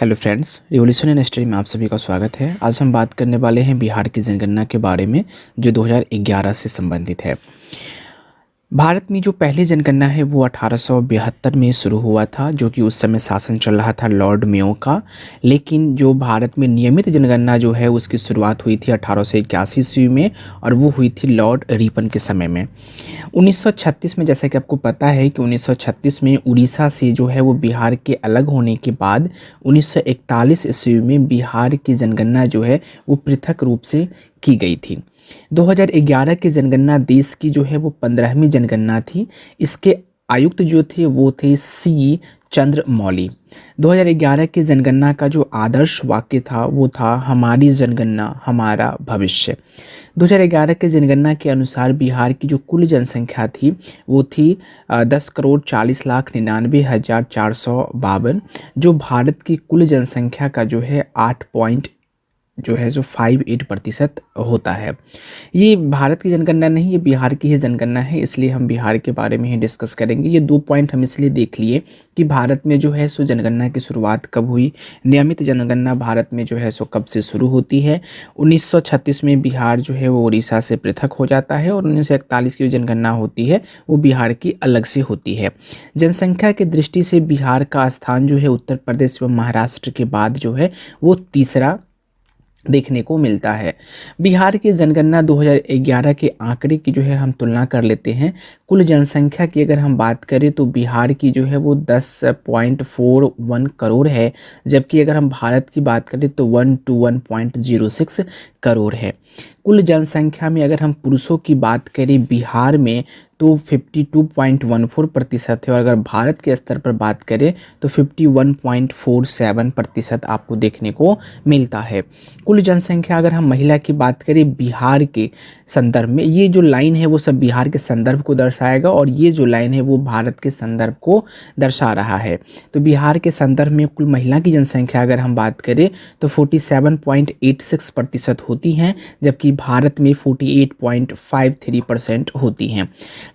Hello friends, revolution in history में आप सभी का स्वागत है। आज हम बात करने वाले हैं बिहार की जनगणना के बारे में, जो 2011 से संबंधित है। भारत में जो पहली जनगणना है वो 1872 में शुरू हुआ था, जो कि उस समय शासन चल रहा था लॉर्ड मेयो का। लेकिन जो भारत में नियमित जनगणना जो है उसकी शुरुआत हुई थी 1881 ईस्वी में, और वो हुई थी लॉर्ड रिपन के समय में। 1936 में, जैसा कि आपको पता है कि 1936 में उड़ीसा से जो है वो बिहार के अलग होने के बाद 1941 ईस्वी में बिहार की जनगणना जो है वो पृथक रूप से की गई थी। 2011 की जनगणना देश की जो है वो 15वीं जनगणना थी। इसके आयुक्त जो थे वो थे सी चंद्रमौली। 2011 की जनगणना का जो आदर्श वाक्य था वो था हमारी जनगणना हमारा भविष्य। 2011 की जनगणना के अनुसार बिहार की जो कुल जनसंख्या थी वो थी 10,40,99,452, जो भारत की कुल जनसंख्या का जो है 58% होता है। ये भारत की जनगणना नहीं, ये बिहार की ही जनगणना है, इसलिए हम बिहार के बारे में ही डिस्कस करेंगे। ये 2 पॉइंट हम इसलिए देख लिए कि भारत में जो है सो जनगणना की शुरुआत कब हुई। नियमित जनगणना भारत में जो है सो कब से शुरू होती है। 1936 में बिहार जो है वो उड़ीसा से पृथक हो जाता है, और 1941 की जो जनगणना होती है वो बिहार की अलग से होती है। जनसंख्या की दृष्टि से बिहार का स्थान जो है उत्तर प्रदेश व महाराष्ट्र के बाद जो है वो तीसरा देखने को मिलता है। बिहार की जनगणना 2011 के आंकड़े की जो है हम तुलना कर लेते हैं। कुल जनसंख्या की अगर हम बात करें तो बिहार की जो है वो 10.41 करोड़ है, जबकि अगर हम भारत की बात करें तो 121.06 करोड़ है। कुल जनसंख्या में अगर हम पुरुषों की बात करें बिहार में तो 52.14% है, और अगर भारत के स्तर पर बात करें तो 51.47% आपको देखने को मिलता है। कुल जनसंख्या अगर हम महिला की बात करें बिहार के संदर्भ में, ये जो लाइन है वो सब बिहार के संदर्भ को दर्शाएगा, और ये जो लाइन है वो भारत के संदर्भ को दर्शा रहा है। तो बिहार के संदर्भ में कुल महिला की जनसंख्या अगर हम बात करें तो 47.86% होती हैं, जबकि भारत में 48.53% होती हैं।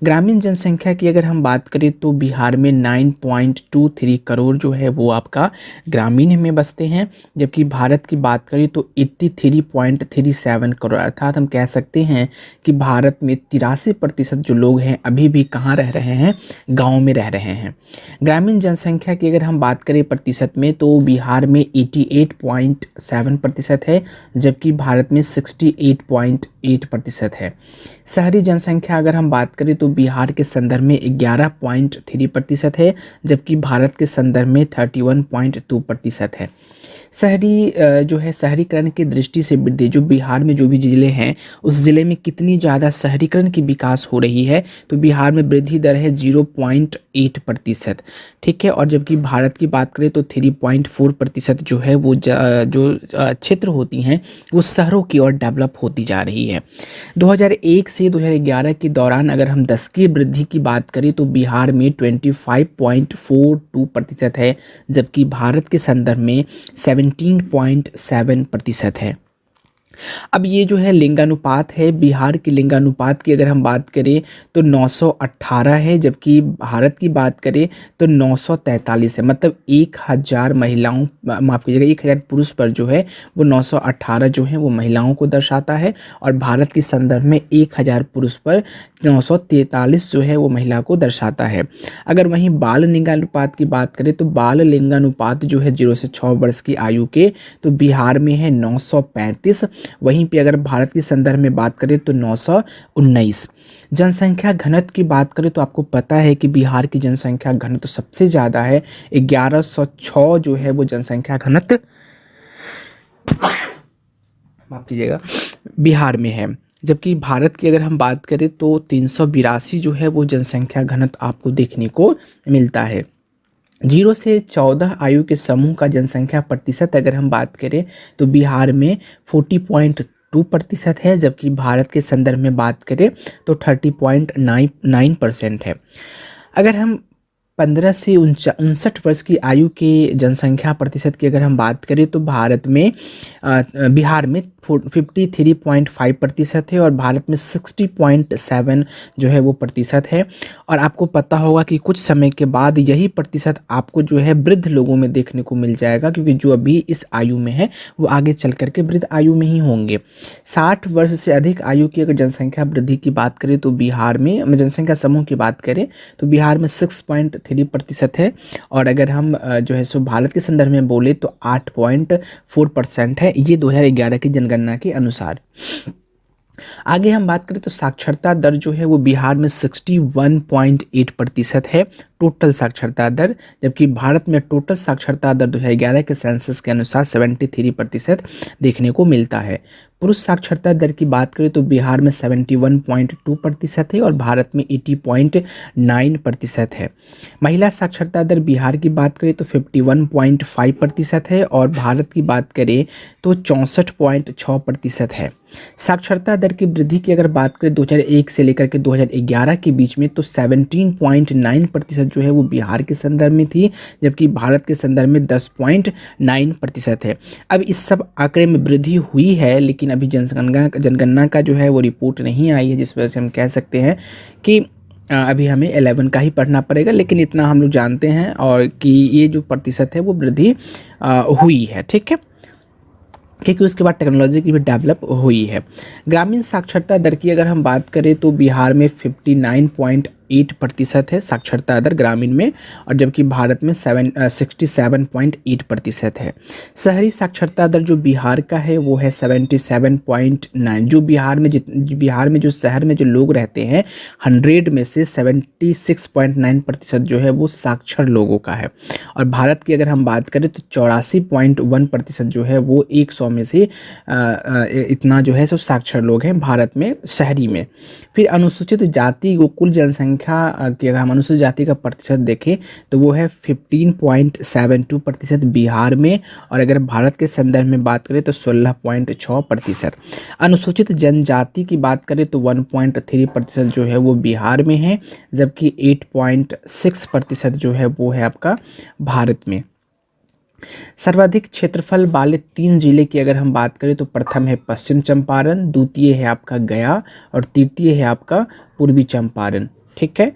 ग्रामीण जनसंख्या की अगर हम बात करें तो बिहार में 9.23 करोड़ जो है वो आपका ग्रामीण में बसते हैं, जबकि भारत की बात करें तो 83.37 करोड़, अर्थात हम कह सकते हैं कि भारत में 83% जो लोग हैं अभी भी कहाँ रह रहे हैं, गाँव में रह रहे हैं। ग्रामीण जनसंख्या की अगर हम बात करें प्रतिशत में तो बिहार में 88.7% है, जबकि भारत में 68.8% है। शहरी जनसंख्या अगर हम बात करें तो बिहार के संदर्भ में 11.3% है, जबकि भारत के संदर्भ में 31.2% है। शहरी जो है शहरीकरण की दृष्टि से वृद्धि, जो बिहार में जो भी ज़िले हैं उस ज़िले में कितनी ज़्यादा शहरीकरण की विकास हो रही है, तो बिहार में वृद्धि दर है 0.8%, ठीक है। और जबकि भारत की बात करें तो 3.4% जो है वो जो क्षेत्र होती हैं वो शहरों की ओर डेवलप होती जा रही है। 2001 से 2011 के दौरान अगर हम दशकीय वृद्धि की बात करें तो बिहार में 25.42% है, जबकि भारत के संदर्भ में 17.7% है। अब ये जो है लिंगानुपात है, बिहार के लिंगानुपात की अगर हम बात करें तो 918 है, जबकि भारत की बात करें तो 943 है। मतलब 1000 महिलाओं, माफ़ कीजिएगा 1000 पुरुष पर जो है वो 918 जो है वो महिलाओं को दर्शाता है, और भारत के संदर्भ में 1000 पुरुष पर 943 जो है वो महिला को दर्शाता है। अगर वहीं बाल लिंगानुपात की बात करें तो बाल लिंगानुपात जो है 0 से 6 वर्ष की आयु के, तो बिहार में है 935, वहीं पे अगर भारत के संदर्भ में बात करें तो 919। जनसंख्या घनत्व की बात करें तो आपको पता है कि बिहार की जनसंख्या घनत्व सबसे ज़्यादा है, 1106 जो है वो जनसंख्या घनत्व, माफ़ कीजिएगा, बिहार में है। जबकि भारत की अगर हम बात करें तो 382 जो है वो जनसंख्या घनत्व आपको देखने को मिलता है। 0 से 14 आयु के समूह का जनसंख्या प्रतिशत अगर हम बात करें तो बिहार में 40.2% है, जबकि भारत के संदर्भ में बात करें तो 30.99% है। अगर हम 15 से 59 वर्ष की आयु के जनसंख्या प्रतिशत की अगर हम बात करें तो भारत में बिहार में 53.5% है और भारत में 60.7 जो है वो प्रतिशत है। और आपको पता होगा कि कुछ समय के बाद यही प्रतिशत आपको जो है वृद्ध लोगों में देखने को मिल जाएगा, क्योंकि जो अभी इस आयु में है वो आगे चल करके वृद्ध आयु में ही होंगे। 60 वर्ष से अधिक आयु की अगर जनसंख्या वृद्धि की बात करें तो बिहार में जनसंख्या समूह की बात करें तो बिहार में 6.3% है। और अगर हम जो है सो भारत के संदर्भ में बोले तो 8.4% है, ये 2011 की जनगणना के अनुसार। आगे हम बात करें तो साक्षरता दर जो है वो बिहार में 61.8% है, टोटल साक्षरता दर, जबकि भारत में टोटल साक्षरता दर 2011 के सेंसस के अनुसार 73% देखने को मिलता है। पुरुष साक्षरता दर की बात करें तो बिहार में 71.2% है और भारत में 80.9% है। महिला साक्षरता दर बिहार की बात करें तो 51.5% है और भारत की बात करें तो 64.6% है। साक्षरता दर की वृद्धि की अगर बात करें 2001 से लेकर के 2011 के बीच में तो 17.9% जो है वो बिहार के संदर्भ में थी, जबकि भारत के संदर्भ में 10.9% है। अब इस सब आंकड़े में वृद्धि हुई है, लेकिन अभी जनगणना का जो है वो रिपोर्ट नहीं आई है, जिस वजह से हम कह सकते हैं कि अभी हमें 11 का ही पढ़ना पड़ेगा। लेकिन इतना हम लोग जानते हैं और कि ये जो प्रतिशत है वो वृद्धि हुई है, ठीक है, क्योंकि उसके बाद टेक्नोलॉजी की भी डेवलप हुई है। ग्रामीण साक्षरता दर की अगर हम बात करें तो बिहार में 59.8% है साक्षरता दर ग्रामीण में, और जबकि भारत में 67.8% है। शहरी साक्षरता दर जो बिहार का है वो है 77.9। जो बिहार में जो शहर में जो लोग रहते हैं 100 में से 76.9% जो है वो साक्षर लोगों का है। और भारत की अगर हम बात करें तो 84.1% जो है वो 100 में से इतना जो है सो साक्षर लोग हैं भारत में शहरी में। फिर अनुसूचित जाति को कुल जनसंख्या की अगर हम अनुसूचित जाति का प्रतिशत देखें तो वो है 15.72% बिहार में, और अगर भारत के संदर्भ में बात करें तो 16.6%। अनुसूचित जनजाति की बात करें तो 1.3% जो है वो बिहार में है, जबकि 8.6% जो है वो है आपका भारत में। सर्वाधिक क्षेत्रफल वाले 3 जिले की अगर हम बात करें तो प्रथम है पश्चिम चंपारण, द्वितीय है आपका गया और तृतीय है आपका पूर्वी चंपारण, ठीक है।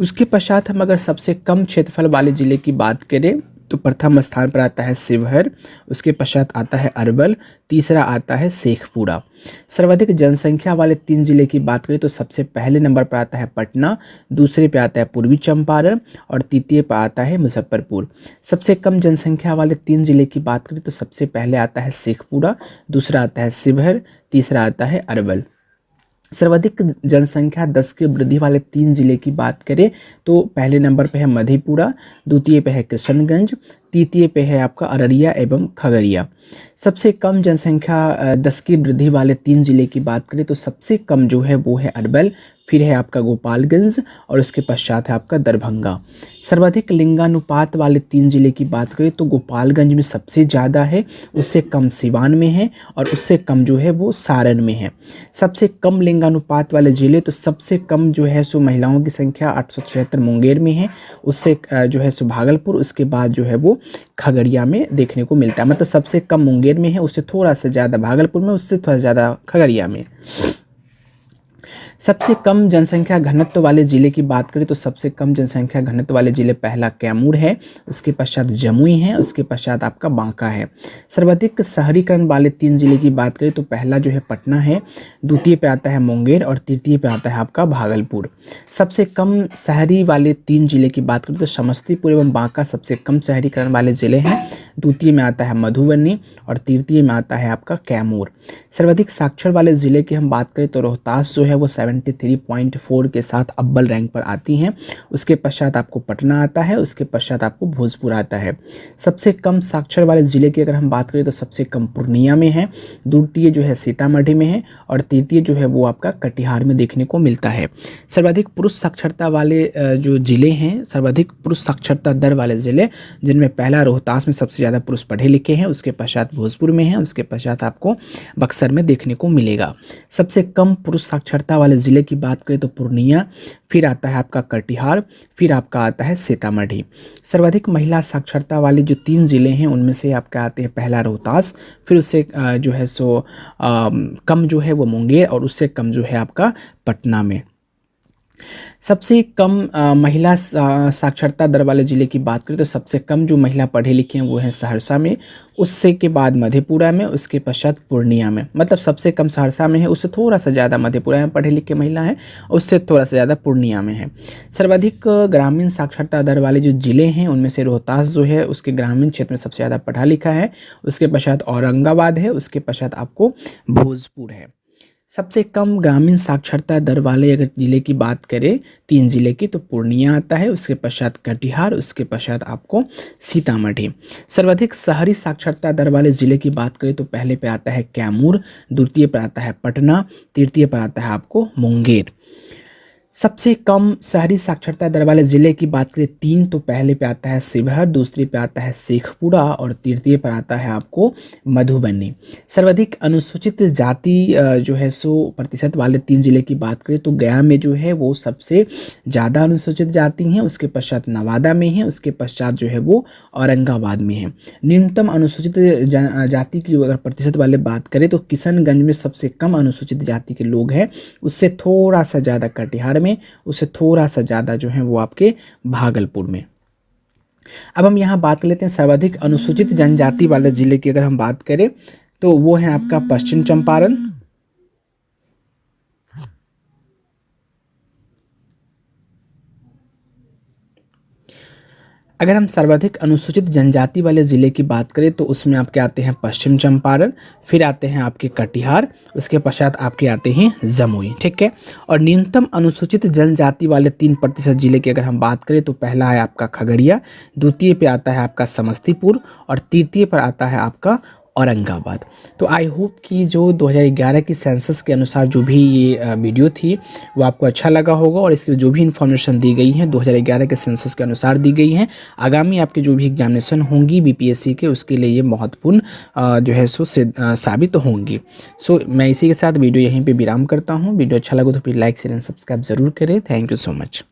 उसके पश्चात हम अगर सबसे कम क्षेत्रफल वाले जिले की बात करें तो प्रथम स्थान पर आता है शिवहर, उसके पश्चात आता है अरवल, तीसरा आता है शेखपुरा। सर्वाधिक जनसंख्या वाले 3 जिले की बात करें तो सबसे पहले नंबर पर आता है पटना, दूसरे पे आता है पूर्वी चंपारण और तृतीय पर आता है मुजफ्फरपुर। सबसे कम जनसंख्या वाले 3 जिले की बात करें तो सबसे पहले आता है शेखपुरा, दूसरा आता है शिवहर, तीसरा आता है अरवल। सर्वाधिक जनसंख्या 10 के वृद्धि वाले 3 जिले की बात करें तो पहले नंबर पे है मधेपुरा, द्वितीय पे है किशनगंज, तृतीय पे है आपका अररिया एवं खगड़िया। सबसे कम जनसंख्या 10 की वृद्धि वाले 3 जिले की बात करें तो सबसे कम जो है वो है अरवल, फिर है आपका गोपालगंज और उसके पश्चात है आपका दरभंगा। सर्वाधिक लिंगानुपात वाले 3 जिले की बात करें तो गोपालगंज में सबसे ज़्यादा है, उससे कम सिवान में है और उससे कम जो है वो सारण में है। सबसे कम लिंगानुपात वाले जिले तो सबसे कम जो है सो महिलाओं की संख्या 876 मुंगेर में है, उससे जो है सो भागलपुर, उसके बाद जो है वो खगड़िया में देखने को मिलता है। मतलब सबसे कम मुंगेर में है, उससे थोड़ा सा ज़्यादा भागलपुर में, उससे थोड़ा ज़्यादा खगड़िया में। सबसे कम जनसंख्या घनत्व वाले ज़िले की बात करें तो सबसे कम जनसंख्या घनत्व वाले ज़िले पहला कैमूर है, उसके पश्चात जमुई है, उसके पश्चात आपका बांका है। सर्वाधिक शहरीकरण वाले 3 जिले की बात करें तो पहला जो है पटना है, द्वितीय पे आता है मुंगेर और तृतीय पे आता है आपका भागलपुर। सबसे कम शहरी वाले 3 जिले की बात करें तो समस्तीपुर एवं बांका सबसे कम शहरीकरण वाले ज़िले हैं, द्वितीय में आता है मधुबनी और तृतीय में आता है आपका कैमूर। सर्वाधिक साक्षर वाले ज़िले की हम बात करें तो रोहतास जो है वो 73.4 के साथ अव्वल रैंक पर आती हैं, उसके पश्चात आपको पटना आता है, उसके पश्चात आपको भोजपुर आता है। सबसे कम साक्षर वाले ज़िले की अगर हम बात करें तो सबसे कम पूर्णिया में है, द्वितीय जो है सीतामढ़ी में है और तृतीय जो है वो आपका कटिहार में देखने को मिलता है। सर्वाधिक पुरुष साक्षरता वाले जो ज़िले हैं, सर्वाधिक पुरुष साक्षरता दर वाले ज़िले जिनमें पहला रोहतास में सबसे ज़्यादा पुरुष पढ़े लिखे हैं, उसके पश्चात भोजपुर में है, उसके पश्चात आपको बक्सर में देखने को मिलेगा। सबसे कम पुरुष साक्षरता वाले ज़िले की बात करें तो पूर्णिया, फिर आता है आपका कटिहार, फिर आपका आता है सीतामढ़ी। सर्वाधिक महिला साक्षरता वाले जो 3 ज़िले हैं उनमें से आपका आते हैं पहला रोहतास, फिर उससे जो है सो कम जो है वो मुंगेर, और उससे कम जो है आपका पटना में। सबसे कम महिला साक्षरता दर वाले ज़िले की बात करें तो सबसे कम जो महिला पढ़े लिखे हैं वो है सहरसा में, उससे के बाद मधेपुरा में, उसके पश्चात पूर्णिया में। मतलब सबसे कम सहरसा में है, उससे थोड़ा सा ज़्यादा मधेपुरा में पढ़े लिखे महिला हैं, उससे थोड़ा सा ज़्यादा पूर्णिया में है। सर्वाधिक ग्रामीण साक्षरता दर वाले जो ज़िले हैं उनमें से रोहतास जो है उसके ग्रामीण क्षेत्र में सबसे ज़्यादा पढ़ा लिखा है, उसके पश्चात औरंगाबाद है, उसके पश्चात आपको भोजपुर है। सबसे कम ग्रामीण साक्षरता दर वाले अगर ज़िले की बात करें 3 ज़िले की तो पूर्णिया आता है, उसके पश्चात कटिहार, उसके पश्चात आपको सीतामढ़ी। सर्वाधिक शहरी साक्षरता दर वाले ज़िले की बात करें तो पहले पे आता है कैमूर, द्वितीय पर आता है पटना, तृतीय पर आता है आपको मुंगेर। सबसे कम शहरी साक्षरता दर वाले ज़िले की बात करें 3 तो पहले पे आता है शिवहर, दूसरे पे आता है शेखपुरा, और तृतीय पर आता है आपको मधुबनी। सर्वाधिक अनुसूचित जाति जो है सो प्रतिशत वाले 3 ज़िले की बात करें तो गया में जो है वो सबसे ज़्यादा अनुसूचित जाति हैं, उसके पश्चात नवादा में है, उसके पश्चात जो है वो औरंगाबाद में है। न्यूनतम अनुसूचित जाति की अगर प्रतिशत वाले बात करें तो किशनगंज में सबसे कम अनुसूचित जाति के लोग हैं, उससे थोड़ा सा ज़्यादा कटिहार में, उससे थोड़ा सा ज़्यादा जो है वो आपके भागलपुर में। अब हम यहाँ बात कर लेते हैं सर्वाधिक अनुसूचित जनजाति वाले ज़िले की अगर हम बात करें तो वो है आपका पश्चिम चंपारण, अगर हम सर्वाधिक अनुसूचित जनजाति वाले ज़िले की बात करें तो उसमें आपके आते हैं पश्चिम चंपारण, फिर आते हैं आपके कटिहार, उसके पश्चात आपके आते हैं जमुई, ठीक है। और न्यूनतम अनुसूचित जनजाति वाले 3% ज़िले की अगर हम बात करें तो पहला है आपका खगड़िया, द्वितीय पे आता है आपका समस्तीपुर, और तृतीय पर आता है आपका औरंगाबाद। तो आई होप कि जो 2011 की सेंसस के अनुसार जो भी ये वीडियो थी वो आपको अच्छा लगा होगा, और इसकी जो भी इन्फॉर्मेशन दी गई है 2011 के सेंसस के अनुसार दी गई हैं, आगामी आपके जो भी एग्जामिनेशन होंगी बीपीएससी के उसके लिए ये महत्वपूर्ण जो है सो साबित होंगी। सो मैं इसी के साथ वीडियो यहीं पर विराम करता हूँ। वीडियो अच्छा लगा तो फिर लाइक शेयर एंड सब्सक्राइब जरूर करें। Thank you so much.